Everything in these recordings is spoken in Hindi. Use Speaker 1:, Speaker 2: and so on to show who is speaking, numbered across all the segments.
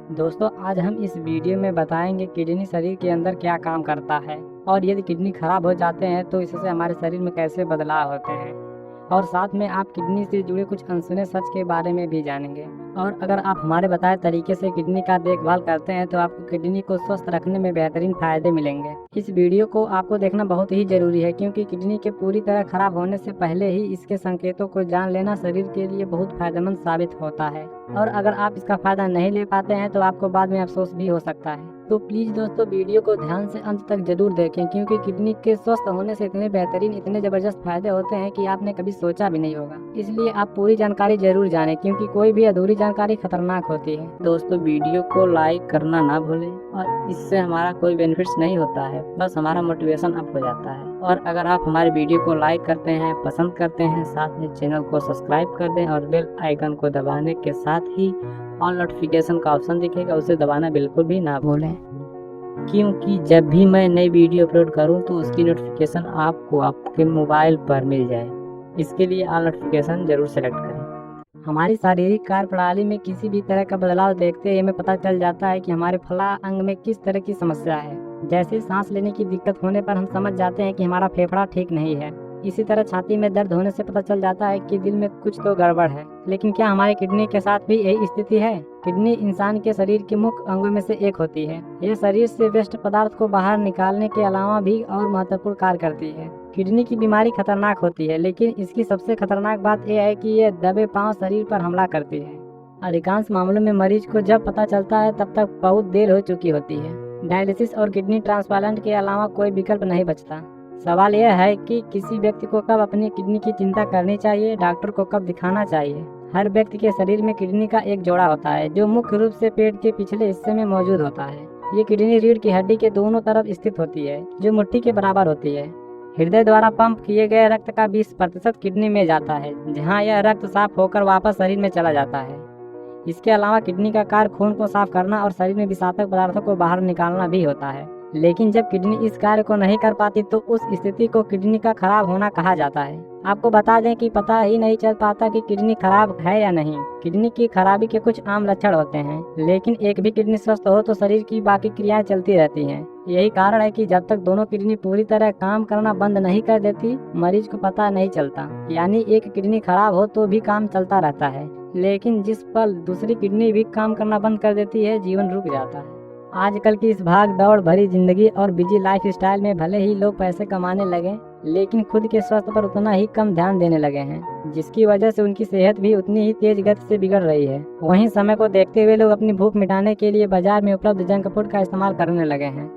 Speaker 1: दोस्तों आज हम इस वीडियो में बताएंगे किडनी शरीर के अंदर क्या काम करता है और यदि किडनी खराब हो जाते हैं तो इससे हमारे शरीर में कैसे बदलाव होते हैं। और साथ में आप किडनी से जुड़े कुछ अनसुने सच के बारे में भी जानेंगे। और अगर आप हमारे बताए तरीके से किडनी का देखभाल करते हैं तो आपको किडनी को स्वस्थ रखने में बेहतरीन फायदे मिलेंगे। इस वीडियो को आपको देखना बहुत ही जरूरी है क्योंकि किडनी के पूरी तरह खराब होने से पहले ही इसके संकेतों को जान लेना शरीर के लिए बहुत फायदेमंद साबित होता है। और अगर आप इसका फायदा नहीं ले पाते हैं तो आपको बाद में अफसोस भी हो सकता है। तो प्लीज दोस्तों वीडियो को ध्यान से अंत तक जरूर देखें क्योंकि किडनी के स्वस्थ होने से इतने बेहतरीन इतने जबरदस्त फायदे होते हैं कि आपने कभी सोचा भी नहीं होगा। इसलिए आप पूरी जानकारी जरूर जानें क्योंकि कोई भी अधूरी जानकारी खतरनाक होती है। दोस्तों वीडियो को लाइक करना ना भूलें और इससे हमारा कोई बेनिफिट्स नहीं होता है, बस हमारा मोटिवेशन अप हो जाता है। और अगर आप हमारे वीडियो को लाइक करते हैं, पसंद करते हैं, साथ में चैनल को सब्सक्राइब कर दें और बेल आइकन को दबाने के साथ ही ऑल नोटिफिकेशन का ऑप्शन दिखेगा उसे दबाना बिल्कुल भी ना भूलें क्योंकि जब भी मैं नई वीडियो अपलोड करूं तो उसकी नोटिफिकेशन आपको आपके मोबाइल पर मिल जाए। इसके लिए ऑल नोटिफिकेशन जरूर सेलेक्ट करें। हमारी शारीरिक कार्य प्रणाली में किसी भी तरह का बदलाव देखते ही हमें पता चल जाता है कि हमारे फला अंग में किस तरह की समस्या है। जैसे सांस लेने की दिक्कत होने पर हम समझ जाते हैं कि हमारा फेफड़ा ठीक नहीं है। इसी तरह छाती में दर्द होने से पता चल जाता है कि दिल में कुछ तो गड़बड़ है। लेकिन क्या हमारी किडनी के साथ भी यही स्थिति है? किडनी इंसान के शरीर के मुख्य अंगों में से एक होती है। यह शरीर से वेस्ट पदार्थ को बाहर निकालने के अलावा भी और महत्वपूर्ण कार्य करती है। किडनी की बीमारी खतरनाक होती है लेकिन इसकी सबसे खतरनाक बात यह है कि यह दबे पांव शरीर पर हमला करती है। अधिकांश मामलों में मरीज को जब पता चलता है तब तक बहुत देर हो चुकी होती है। डायलिसिस और किडनी ट्रांसप्लांट के अलावा कोई विकल्प नहीं बचता। सवाल यह है कि किसी व्यक्ति को कब अपनी किडनी की चिंता करनी चाहिए, डॉक्टर को कब दिखाना चाहिए। हर व्यक्ति के शरीर में किडनी का एक जोड़ा होता है जो मुख्य रूप से पेट के पिछले हिस्से में मौजूद होता है। ये किडनी रीढ़ की हड्डी के दोनों तरफ स्थित होती है जो मुट्ठी के बराबर होती है। हृदय द्वारा पंप किए गए रक्त का 20% किडनी में जाता है जहाँ यह रक्त साफ होकर वापस शरीर में चला जाता है। इसके अलावा किडनी का कार्य खून को साफ करना और शरीर में विषाक्त पदार्थों को बाहर निकालना भी होता है। लेकिन जब किडनी इस कार्य को नहीं कर पाती तो उस स्थिति को किडनी का खराब होना कहा जाता है। आपको बता दें कि पता ही नहीं चल पाता कि किडनी खराब है या नहीं। किडनी की खराबी के कुछ आम लक्षण होते हैं लेकिन एक भी किडनी स्वस्थ हो तो शरीर की बाकी क्रियाएं चलती रहती हैं। यही कारण है कि जब तक दोनों किडनी पूरी तरह काम करना बंद नहीं कर देती मरीज को पता नहीं चलता। यानी एक किडनी खराब हो तो भी काम चलता रहता है लेकिन जिस पल दूसरी किडनी भी काम करना बंद कर देती है जीवन रुक जाता है। आजकल की इस भाग दौड़ भरी जिंदगी और बिजी लाइफ स्टाइल में भले ही लोग पैसे कमाने लगे लेकिन खुद के स्वास्थ्य पर उतना ही कम ध्यान देने लगे हैं जिसकी वजह से उनकी सेहत भी उतनी ही तेज गति से बिगड़ रही है। वहीं समय को देखते हुए लोग अपनी भूख मिटाने के लिए बाजार में उपलब्ध जंक फूड का इस्तेमाल करने लगे हैं।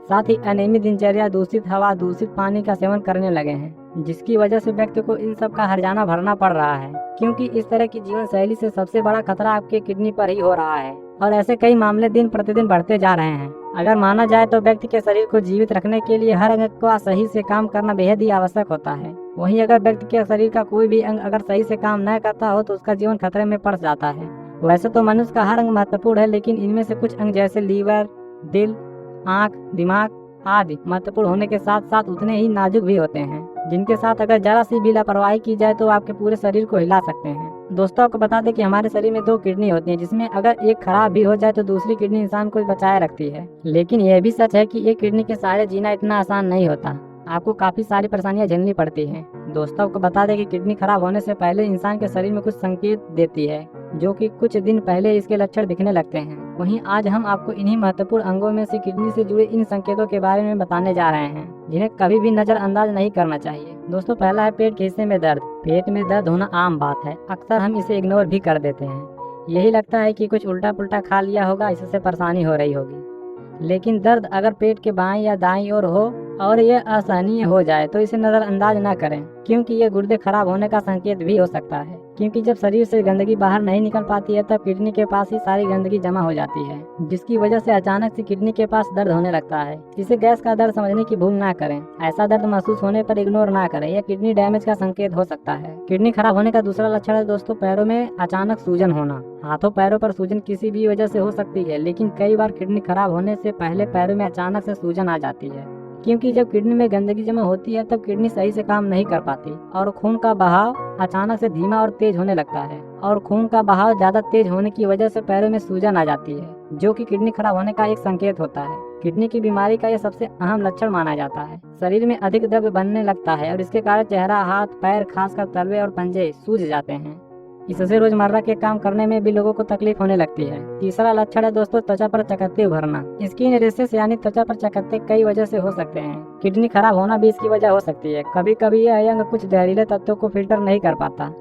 Speaker 1: साथ ही अनियमित दिनचर्या, दूषित हवा, दूषित पानी का सेवन करने लगे हैं जिसकी वजह से व्यक्ति को इन सब का हर्जाना भरना पड़ रहा है क्योंकि इस तरह की जीवन शैली से सबसे बड़ा खतरा आपके किडनी पर ही हो रहा है। और ऐसे कई मामले दिन प्रतिदिन बढ़ते जा रहे हैं। अगर माना जाए तो व्यक्ति के शरीर को जीवित रखने के लिए हर अंग का सही से काम करना बेहद ही आवश्यक होता है। वहीं अगर व्यक्ति के शरीर का कोई भी अंग अगर सही से काम न करता हो तो उसका जीवन खतरे में पड़ जाता है। वैसे तो मनुष्य का हर अंग महत्वपूर्ण है लेकिन इनमें से कुछ अंग जैसे लीवर, दिल, आँख, दिमाग आदि महत्वपूर्ण होने के साथ साथ उतने ही नाजुक भी होते हैं जिनके साथ अगर जरा सी भी लापरवाही की जाए तो आपके पूरे शरीर को हिला सकते हैं। दोस्तों आपको बता दें कि हमारे शरीर में 2 किडनी होती हैं जिसमें अगर एक खराब भी हो जाए तो दूसरी किडनी इंसान को बचाए रखती है। लेकिन यह भी सच है कि एक किडनी के सहारे जीना इतना आसान नहीं होता। आपको काफी सारी परेशानियां झेलनी पड़ती हैं। दोस्तों आपको बता दें कि किडनी खराब होने से पहले इंसान के शरीर में कुछ संकेत देती है जो कि कुछ दिन पहले इसके लक्षण दिखने लगते हैं। वहीं आज हम आपको इन्हीं महत्वपूर्ण अंगों में से किडनी से जुड़े इन संकेतों के बारे में बताने जा रहे हैं जिन्हें कभी भी नजरअंदाज नहीं करना चाहिए। दोस्तों पहला है पेट के हिस्से में दर्द। पेट में दर्द होना आम बात है, अक्सर हम इसे इग्नोर भी कर देते हैं। यही लगता है कि कुछ उल्टा पुल्टा खा लिया होगा, इससे परेशानी हो रही होगी। लेकिन दर्द अगर पेट के बाएं या दाईं ओर हो और यह असहनीय हो जाए तो इसे नजरअंदाज न करें क्योंकि यह गुर्दे खराब होने का संकेत भी हो सकता है। क्योंकि जब शरीर से गंदगी बाहर नहीं निकल पाती है तब किडनी के पास ही सारी गंदगी जमा हो जाती है जिसकी वजह से अचानक से किडनी के पास दर्द होने लगता है। इसे गैस का दर्द समझने की भूल ना करें। ऐसा दर्द महसूस होने पर इग्नोर ना करें, यह किडनी डैमेज का संकेत हो सकता है। किडनी खराब होने का दूसरा लक्षण है दोस्तों पैरों में अचानक सूजन होना। हाथों पैरों पर सूजन किसी भी वजह से हो सकती है लेकिन कई बार किडनी खराब होने से पहले पैरों में अचानक से सूजन आ जाती है क्योंकि जब किडनी में गंदगी जमा होती है तब किडनी सही से काम नहीं कर पाती और खून का बहाव अचानक से धीमा और तेज होने लगता है और खून का बहाव ज्यादा तेज होने की वजह से पैरों में सूजन आ जाती है। जो कि किडनी खराब होने का एक संकेत होता है। किडनी की बीमारी का यह सबसे अहम लक्षण माना जाता है। शरीर में अधिक द्रव्य बनने लगता है और इसके कारण चेहरा, हाथ, पैर, खासकर तलवे और पंजे सूज जाते हैं। इससे रोजमर्रा के काम करने में भी लोगों को तकलीफ होने लगती है। तीसरा लक्षण है दोस्तों त्वचा पर चकत्ते उभरना। स्किन रेशेस यानी त्वचा पर चकत्ते कई वजह से हो सकते हैं। किडनी खराब होना भी इसकी वजह हो सकती है। कभी कभी यह अंग कुछ जहरीले तत्वों को फिल्टर नहीं कर पाता।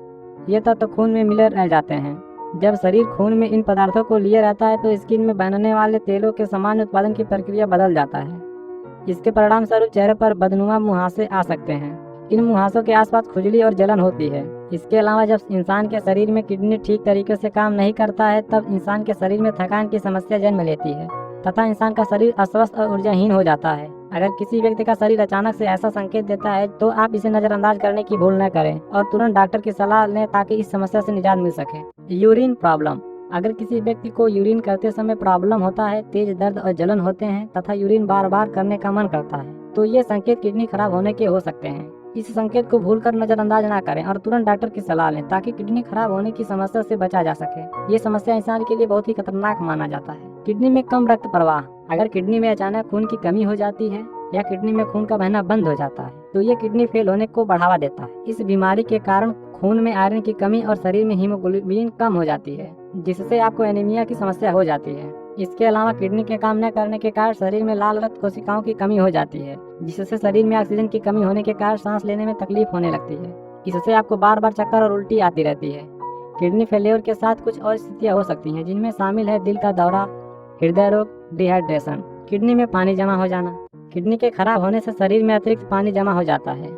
Speaker 1: ये तत्व खून में मिले रह जाते हैं। जब शरीर खून में इन पदार्थों को लिए रहता है तो स्किन में बनने वाले तेलों के सामान्य उत्पादन की प्रक्रिया बदल जाता है। इसके परिणाम स्वरूप चेहरे पर बदनुमा मुहासे आ सकते हैं। इन मुहासों के आसपास खुजली और जलन होती है। इसके अलावा जब इंसान के शरीर में किडनी ठीक तरीके से काम नहीं करता है तब इंसान के शरीर में थकान की समस्या जन्म लेती है तथा इंसान का शरीर अस्वस्थ और ऊर्जाहीन हो जाता है। अगर किसी व्यक्ति का शरीर अचानक से ऐसा संकेत देता है तो आप इसे नजरअंदाज करने की भूल न करें और तुरंत डॉक्टर की सलाह लें ताकि इस समस्या से निजात मिल सके। Urine problem. अगर किसी व्यक्ति को यूरिन करते समय प्रॉब्लम होता है, तेज दर्द और जलन होते हैं तथा यूरिन बार बार करने का मन करता है तो ये संकेत किडनी खराब होने के हो सकते हैं। इस संकेत को भूलकर नजरअंदाज ना करें और तुरंत डॉक्टर की सलाह लें ताकि किडनी खराब होने की समस्या से बचा जा सके। ये समस्या इंसान के लिए बहुत ही खतरनाक माना जाता है। किडनी में कम रक्त प्रवाह। अगर किडनी में अचानक खून की कमी हो जाती है या किडनी में खून का बहना बंद हो जाता है तो ये किडनी फेल होने को बढ़ावा देता है। इस बीमारी के कारण खून में आयरन की कमी और शरीर में हीमोग्लोबिन कम हो जाती है जिससे आपको एनीमिया की समस्या हो जाती है। इसके अलावा किडनी के काम न करने के कारण शरीर में लाल रक्त कोशिकाओं की कमी हो जाती है जिससे शरीर में ऑक्सीजन की कमी होने के कारण सांस लेने में तकलीफ होने लगती है। इससे आपको बार बार चक्कर और उल्टी आती रहती है। किडनी फेलियर के साथ कुछ और स्थितियाँ हो सकती हैं जिनमें शामिल है दिल का दौरा, हृदय रोग, डिहाइड्रेशन, किडनी में पानी जमा हो जाना। किडनी के खराब होने से शरीर में अतिरिक्त पानी जमा हो जाता है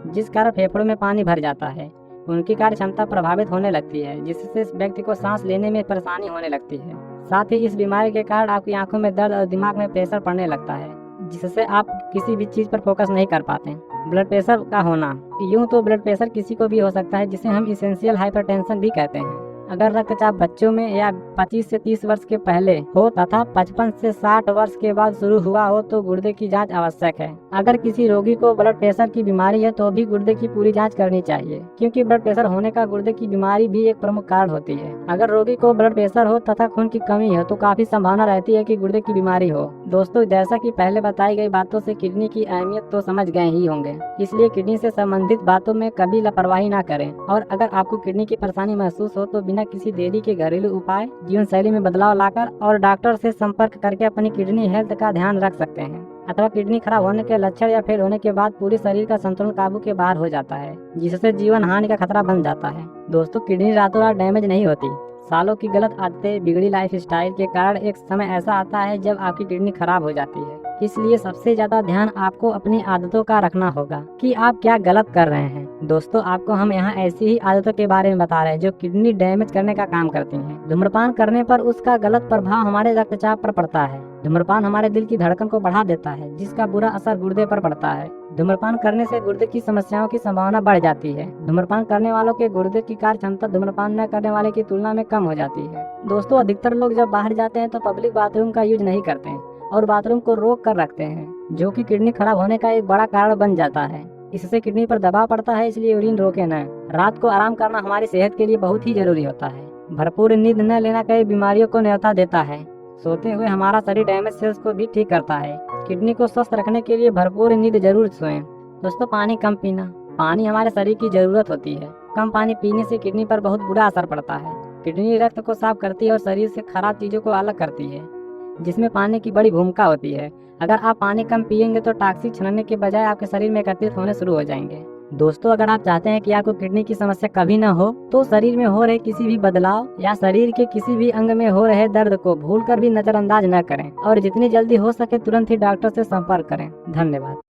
Speaker 1: जिस कारण फेफड़ों में पानी भर जाता है। उनकी कार्य क्षमता प्रभावित होने लगती है जिससे इस व्यक्ति को सांस लेने में परेशानी होने लगती है। साथ ही इस बीमारी के कारण आपकी आंखों में दर्द और दिमाग में प्रेशर पड़ने लगता है जिससे आप किसी भी चीज पर फोकस नहीं कर पाते। ब्लड प्रेशर का होना। यूं तो ब्लड प्रेशर किसी को भी हो सकता है जिसे हम इसेंशियल हाइपरटेंशन भी कहते हैं। अगर रक्तचाप बच्चों में या 25 से 30 वर्ष के पहले हो तथा 55 से 60 वर्ष के बाद शुरू हुआ हो तो गुर्दे की जांच आवश्यक है। अगर किसी रोगी को ब्लड प्रेशर की बीमारी है तो भी गुर्दे की पूरी जांच करनी चाहिए क्योंकि ब्लड प्रेशर होने का गुर्दे की बीमारी भी एक प्रमुख कारण होती है। अगर रोगी को ब्लड प्रेशर हो तथा खून की कमी हो तो काफी संभावना रहती है कि गुर्दे की बीमारी हो। दोस्तों, जैसा कि पहले बताई गई बातों से किडनी की अहमियत तो समझ गए ही होंगे, इसलिए किडनी से संबंधित बातों में कभी लापरवाही ना करें। और अगर आपको किडनी की परेशानी महसूस हो तो बिना किसी देरी के घरेलू उपाय, जीवन शैली में बदलाव लाकर और डॉक्टर से संपर्क करके अपनी किडनी हेल्थ का ध्यान रख सकते हैं। अथवा किडनी खराब होने के लक्षण या फेल होने के बाद पूरे शरीर का संतुलन काबू के बाहर हो जाता है जिससे जीवन हानि का खतरा बन जाता है। दोस्तों, किडनी रातों रात डैमेज नहीं होती। सालों की गलत आदतें, बिगड़ी लाइफस्टाइल के कारण एक समय ऐसा आता है जब आपकी किडनी खराब हो जाती है। इसलिए सबसे ज्यादा ध्यान आपको अपनी आदतों का रखना होगा कि आप क्या गलत कर रहे हैं। दोस्तों, आपको हम यहाँ ऐसी ही आदतों के बारे में बता रहे हैं जो किडनी डैमेज करने का काम करती हैं। धूम्रपान करने पर उसका गलत प्रभाव हमारे रक्तचाप पर पड़ता है। धूम्रपान हमारे दिल की धड़कन को बढ़ा देता है जिसका बुरा असर गुर्दे पर पड़ता है। धूम्रपान करने से गुर्दे की समस्याओं की संभावना बढ़ जाती है। धूम्रपान करने वालों के गुर्दे की कार्य क्षमता धूम्रपान न करने वाले की तुलना में कम हो जाती है। दोस्तों, अधिकतर लोग जब बाहर जाते हैं तो पब्लिक बाथरूम का यूज नहीं करते हैं और बाथरूम को रोक कर रखते हैं जो कि किडनी खराब होने का एक बड़ा कारण बन जाता है। इससे किडनी पर दबाव पड़ता है, इसलिए यूरिन रोके न। रात को आराम करना हमारी सेहत के लिए बहुत ही जरूरी होता है। भरपूर नींद न लेना कई बीमारियों को न्योता देता है। सोते हुए हमारा शरीर डैमेज सेल्स को भी ठीक करता है। किडनी को स्वस्थ रखने के लिए भरपूर नींद जरूर सोएं। दोस्तों, पानी कम पीना। पानी हमारे शरीर की जरूरत होती है। कम पानी पीने से किडनी पर बहुत बुरा असर पड़ता है। किडनी रक्त को साफ करती है और शरीर से खराब चीजों को अलग करती है जिसमें पानी की बड़ी भूमिका होती है। अगर आप पानी कम पिएंगे तो टॉक्सिक छानने के बजाय आपके शरीर में एकत्रित होने शुरू हो जाएंगे। दोस्तों, अगर आप चाहते हैं कि आपको किडनी की समस्या कभी न हो तो शरीर में हो रहे किसी भी बदलाव या शरीर के किसी भी अंग में हो रहे दर्द को भूलकर भी नजरअंदाज न करें और जितनी जल्दी हो सके तुरंत ही डॉक्टर से संपर्क करें। धन्यवाद।